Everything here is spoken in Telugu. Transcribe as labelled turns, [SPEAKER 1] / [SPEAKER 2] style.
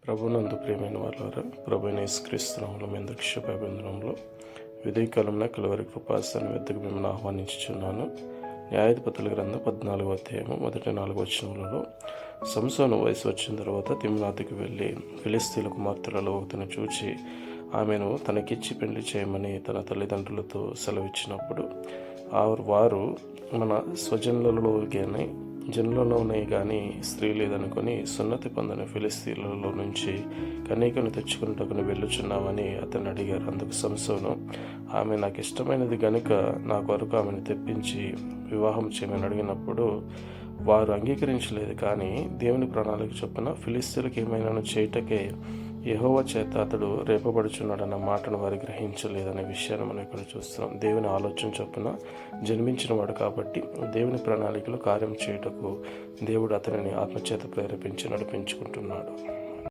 [SPEAKER 1] ప్రభునందు ప్రియమైన వారులారా, ప్రభువైన యేసుక్రీస్తు నామములో మీ అందరికీ శుభాభివందనములు. ఉదయకాలంలో కలువరి కృపాసనం వద్దకు మిమ్మల్ని ఆహ్వానించుచున్నాను. న్యాయాధిపతుల గ్రంథం 14వ అధ్యాయము మొదటి 4 వచనములలో, సంసోను వయసు వచ్చిన తర్వాత తిమ్నాతుకు వెళ్ళి ఫిలిష్తీయుల కుమార్తెలలో ఒకతిని చూచి ఆమెను తనకిచ్చి పెళ్లి చేయమని తన తల్లిదండ్రులతో సెలవిచ్చినప్పుడు వారు మన జనులలోనే కానీ స్త్రీ లేదనుకొని సున్నతి పొందని ఫిలిష్తీయులలో నుంచి కన్యకను తెచ్చుకున్నటకుని వెళ్ళుచున్నామని అతన్ని అడిగారు. అందుకు సంసోను, ఆమె నాకు ఇష్టమైనది గనుక నా కొరకు ఆమెను తెప్పించి వివాహం చేయమని అడిగినప్పుడు వారు అంగీకరించలేదు. కానీ దేవుని ప్రణాళిక చొప్పున ఫిలిష్తీయులకు ఏమైనా చేయుటకే యెహోవా చేత అతడు రేపబడుచున్నాడన్న మాటను వారు గ్రహించలేదనే విషయాన్ని మనం ఇక్కడ చూస్తున్నాం. దేవుని ఆలోచన చొప్పున జన్మించిన వాడు కాబట్టి దేవుని ప్రణాళికలో కార్యం చేయుటకు దేవుడు అతనిని ఆత్మచేత ప్రేరేపించి నడిపించుకుంటున్నాడు.